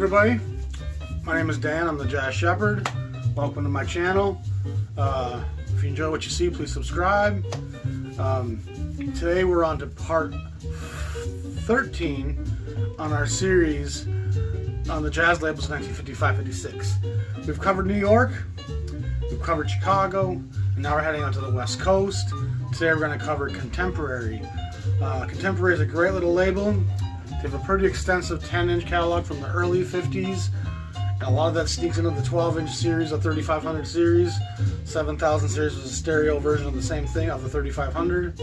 everybody, my name is Dan. I'm the Jazz Shepherd. Welcome to my channel. If you enjoy what you see, please subscribe. Today we're on to part 13 on our series on the jazz labels 1955-56. We've covered New York, we've covered Chicago, and now we're heading onto the West Coast. Today we're going to cover Contemporary. Contemporary is a great little label. They have a pretty extensive 10-inch catalog from the early 50s. And a lot of that sneaks into the 12-inch series, the 3500 series. 7000 series was a stereo version of the same thing, of the 3500.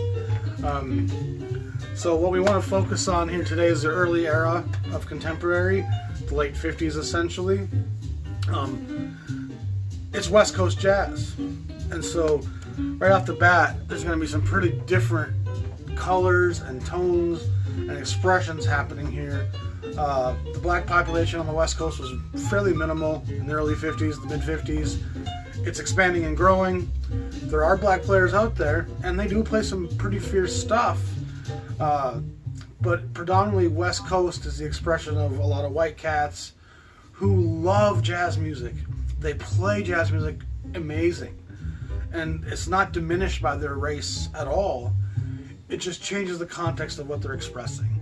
So what we want to focus on here today is the early era of Contemporary, the late 50s essentially. It's West Coast jazz. And so right off the bat, there's going to be some pretty different colors and tones and expressions happening here. The black population on the West Coast was fairly minimal in the early 50s, the mid 50s. It's expanding and growing. There are black players out there, and they do play some pretty fierce stuff. But predominantly West Coast is the expression of a lot of white cats who love jazz music. They play jazz music amazing. And it's not diminished by their race at all. It just changes the context of what they're expressing.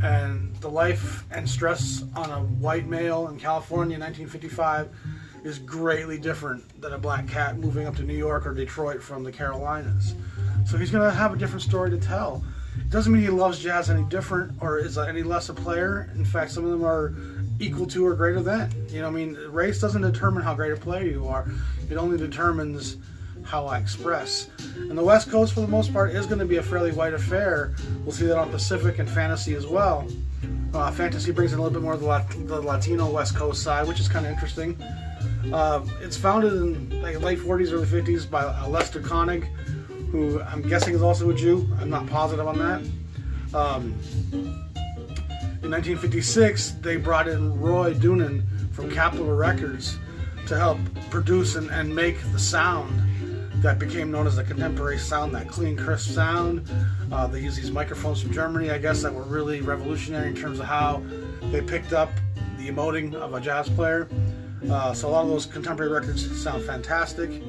And the life and stress on a white male in California in 1955 is greatly different than a black cat moving up to New York or Detroit from the Carolinas. So he's going to have a different story to tell. It doesn't mean he loves jazz any different or is any less a player. In fact, some of them are equal to or greater than. You know, I mean, race doesn't determine how great a player you are. It only determines how I express. And the West Coast, for the most part, is going to be a fairly white affair. We'll see that on Pacific and Fantasy as well. Fantasy brings in a little bit more of the Latino West Coast side, which is kind of interesting. It's founded in like late 40s, early 50s by Lester Koenig, who I'm guessing is also a Jew. I'm not positive on that. In 1956, they brought in Roy Dunan from Capitol Records to help produce and make the sound that became known as the Contemporary sound, that clean, crisp sound. They use these microphones from Germany, I guess, that were really revolutionary in terms of how they picked up the emoting of a jazz player. So a lot of those Contemporary records sound fantastic.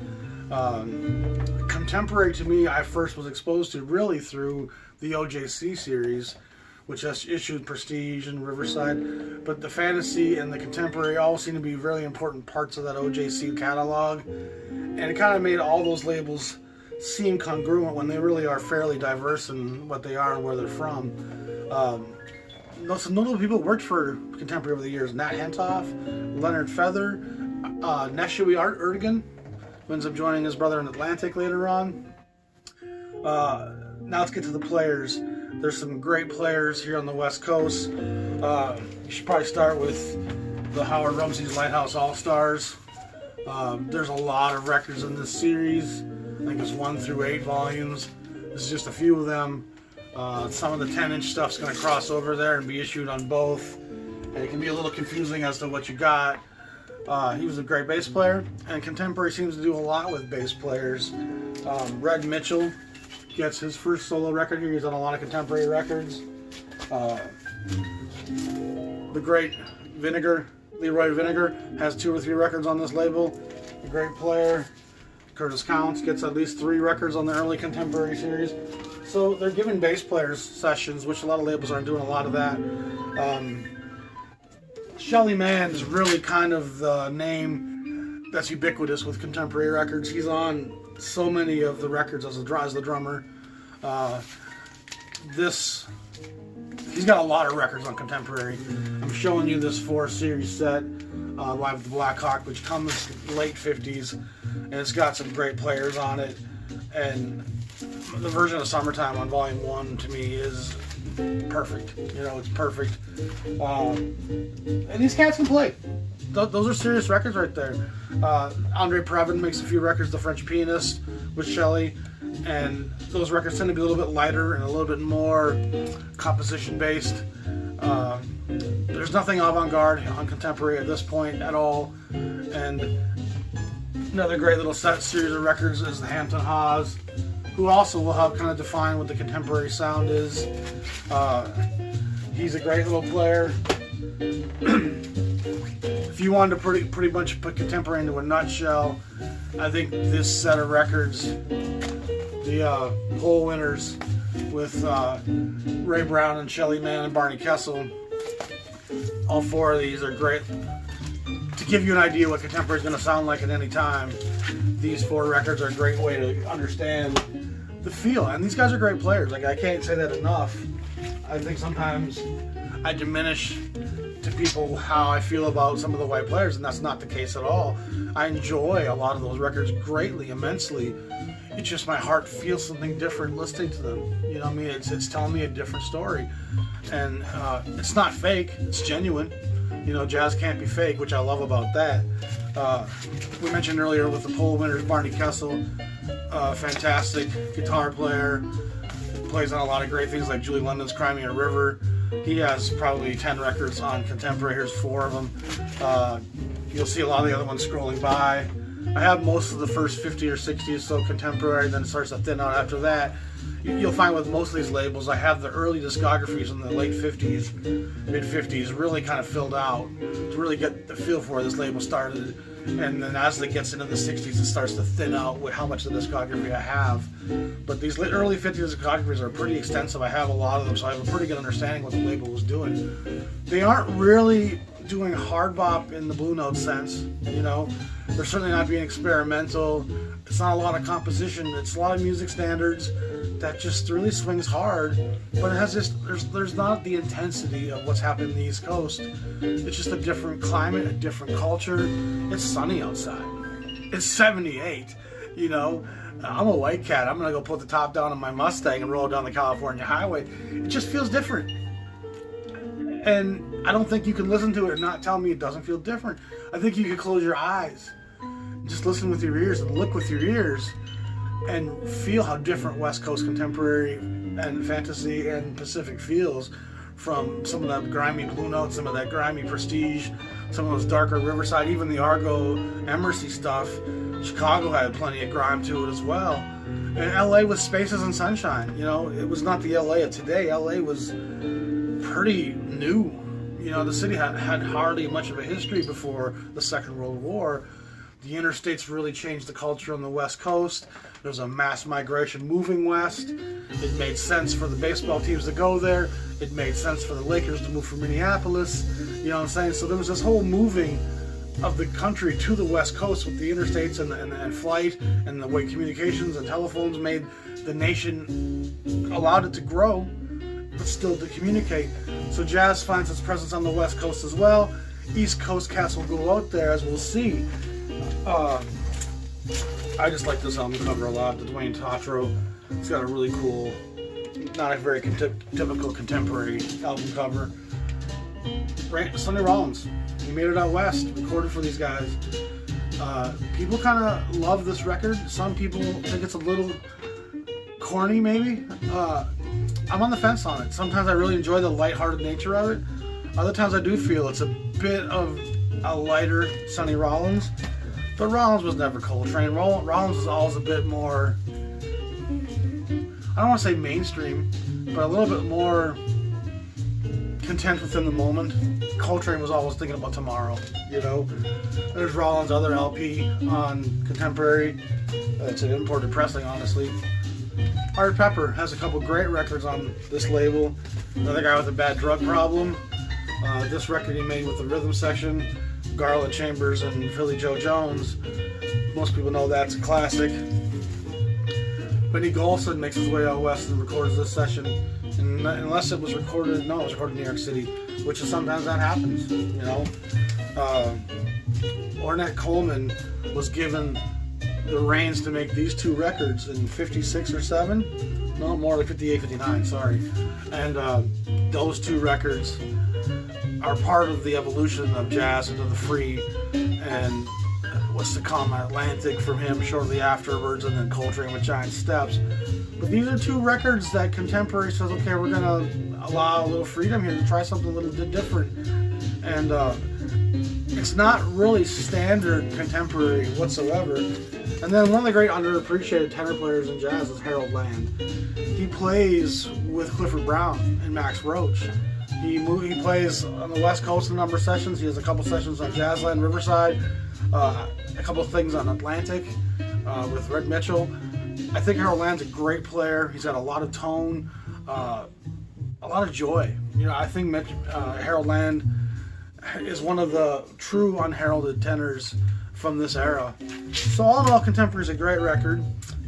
Contemporary, to me, I first was exposed to really through the OJC series, which has issued Prestige and Riverside. But the Fantasy and the Contemporary all seem to be really important parts of that OJC catalog. And it kind of made all those labels seem congruent when they really are fairly diverse in what they are and where they're from. Some notable people worked for Contemporary over the years. Nat Hentoff, Leonard Feather, Neshui Erdogan, who ends up joining his brother in Atlantic later on. Now let's get to the players. There's some great players here on the West Coast. You should probably start with the Howard Rumsey's Lighthouse All-Stars. There's a lot of records in this series. I think it's 1 through 8 volumes. This is just a few of them. Some of the 10-inch stuff's going to cross over there and be issued on both. And it can be a little confusing as to what you got. He was a great bass player, and Contemporary seems to do a lot with bass players. Red Mitchell gets his first solo record here. He's on a lot of Contemporary records. The great Vinegar, Leroy Vinegar, has 2 or 3 records on this label. A great player. Curtis Counts gets at least 3 records on the early Contemporary series. So they're giving bass players sessions, which a lot of labels aren't doing a lot of that. Shelly Manne is really kind of the name that's ubiquitous with Contemporary records. He's on so many of the records as the drummer. He's got a lot of records on Contemporary. I'm showing you this 4-series set, Live with the Black Hawk, which comes late 50s, and it's got some great players on it. And the version of Summertime on Volume 1 to me is perfect. You know, it's perfect. And these cats can play. Those are serious records right there. Andre Previn makes a few records, The French Pianist, with Shelley, and those records tend to be a little bit lighter and a little bit more composition based. There's nothing avant-garde on Contemporary at this point at all. And another great little series of records is the Hampton Haas, who also will help kind of define what the Contemporary sound is. He's a great little player. you wanted to pretty much put contemporary into a nutshell, I think this set of records, the Poll Winners with Ray Brown and Shelly Manne and Barney Kessel, all four of these are great. To give you an idea what contemporary is going to sound like at any time, these four records are a great way to understand the feel. And these guys are great players. Like, I can't say that enough. I think sometimes I diminish to people how I feel about some of the white players, and that's not the case at all. I enjoy a lot of those records greatly, immensely. It's just my heart feels something different listening to them. You know what I mean? It's telling me a different story. And it's not fake, it's genuine. You know, jazz can't be fake, which I love about that. We mentioned earlier with the Poll Winners, Barney Kessel, fantastic guitar player, plays on a lot of great things like Julie London's Cry Me a River. He has probably 10 records on contemporary. Here's 4 of them. You'll see a lot of the other ones scrolling by. I have most of the first 50 or 60 or so contemporary, then it starts to thin out after that. You'll find with most of these labels, I have the early discographies in the late 50s, mid 50s, really kind of filled out to really get the feel for where this label started. And then as it gets into the 60s, it starts to thin out with how much of the discography I have. But these early 50s discographies are pretty extensive. I have a lot of them, so I have a pretty good understanding what the label was doing. They aren't really doing hard bop in the Blue Note sense, you know. They're certainly not being experimental. It's not a lot of composition. It's a lot of music standards that just really swings hard, but it has just there's not the intensity of what's happening in the East Coast. It's just a different climate, a different culture. It's sunny outside. It's 78, you know. I'm a white cat. I'm gonna go put the top down on my Mustang and roll down the California highway. It just feels different. And I don't think you can listen to it and not tell me it doesn't feel different. I think you can close your eyes, just listen with your ears and look with your ears, and feel how different West Coast contemporary and fantasy and Pacific feels from some of that grimy Blue Note, some of that grimy Prestige, some of those darker Riverside, even the Argo Emersy stuff. Chicago had plenty of grime to it as well. And LA was Spaces and Sunshine. You know, it was not the LA of today. LA was pretty new. You know, the city had hardly much of a history before the Second World War. The interstates really changed the culture on the West Coast. There was a mass migration moving west. It made sense for the baseball teams to go there. It made sense for the Lakers to move from Minneapolis. You know what I'm saying? So there was this whole moving of the country to the West Coast with the interstates and flight and the way communications and telephones made the nation, allowed it to grow, but still to communicate. So jazz finds its presence on the West Coast as well. East Coast cats will go out there, as we'll see. I just like this album cover a lot, the Dwayne Tatro. It's got a really cool, not a very typical contemporary album cover. Sonny Rollins, he made it out west, recorded for these guys. People kind of love this record. Some people think it's a little corny, maybe. I'm on the fence on it. Sometimes I really enjoy the lighthearted nature of it. Other times I do feel it's a bit of a lighter Sonny Rollins. But Rollins was never Coltrane. Rollins was always a bit more, I don't want to say mainstream, but a little bit more content within the moment. Coltrane was always thinking about tomorrow, you know. There's Rollins' other LP on contemporary. It's an imported pressing, honestly. Art Pepper has a couple great records on this label. Another guy with a bad drug problem. This record he made with the Rhythm Section, Garland Chambers and Philly Joe Jones. Most people know that's a classic. Benny Golson makes his way out west and records this session. And unless it was recorded, it was recorded in New York City, which is sometimes that happens, you know. Ornette Coleman was given the reins to make these two records in 56 or 7. No, more like 58, 59, sorry. And those two records are part of the evolution of jazz into the free and what's to come, Atlantic from him shortly afterwards, and then Coltrane with Giant Steps. But these are two records that contemporary says, okay, we're going to allow a little freedom here to try something a little bit different. And it's not really standard contemporary whatsoever. And then one of the great underappreciated tenor players in jazz is Harold Land. He plays with Clifford Brown and Max Roach. He plays on the West Coast a number of sessions. He has a couple sessions on Jazzland, Riverside, a couple of things on Atlantic with Red Mitchell. I think Harold Land's a great player. He's got a lot of tone, a lot of joy. You know, I think Harold Land is one of the true unheralded tenors from this era. So all in all, Contemporary is a great record.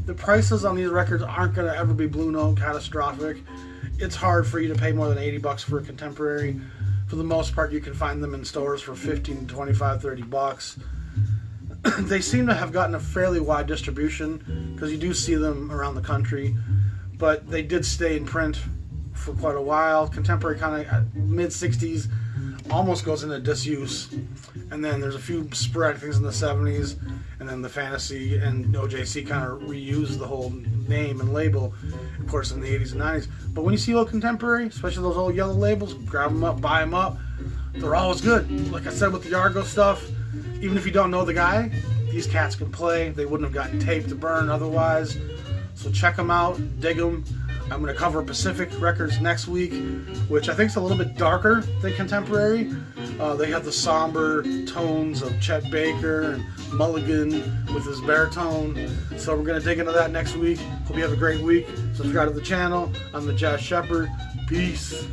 The prices on these records aren't going to ever be Blue Note catastrophic. It's hard for you to pay more than $80 for a Contemporary. For the most part, you can find them in stores for 15, 25, $30. They seem to have gotten a fairly wide distribution because you do see them around the country, but they did stay in print for quite a while. Contemporary kind of mid-60s almost goes into disuse, and then there's a few sporadic things in the 70s, and then the Fantasy and OJC kind of reused the whole name and label, of course, in the 80s and 90s. But when you see old Contemporary, especially those old yellow labels, grab them up, buy them up. They're always good. Like I said with the Yargo stuff, even if you don't know the guy, these cats can play. They wouldn't have gotten tape to burn otherwise. So check them out, dig them. I'm going to cover Pacific Records next week, which I think is a little bit darker than Contemporary. They have the somber tones of Chet Baker and Mulligan with his baritone. So we're going to dig into that next week. Hope you have a great week. Subscribe to the channel. I'm the Jazz Shepherd. Peace.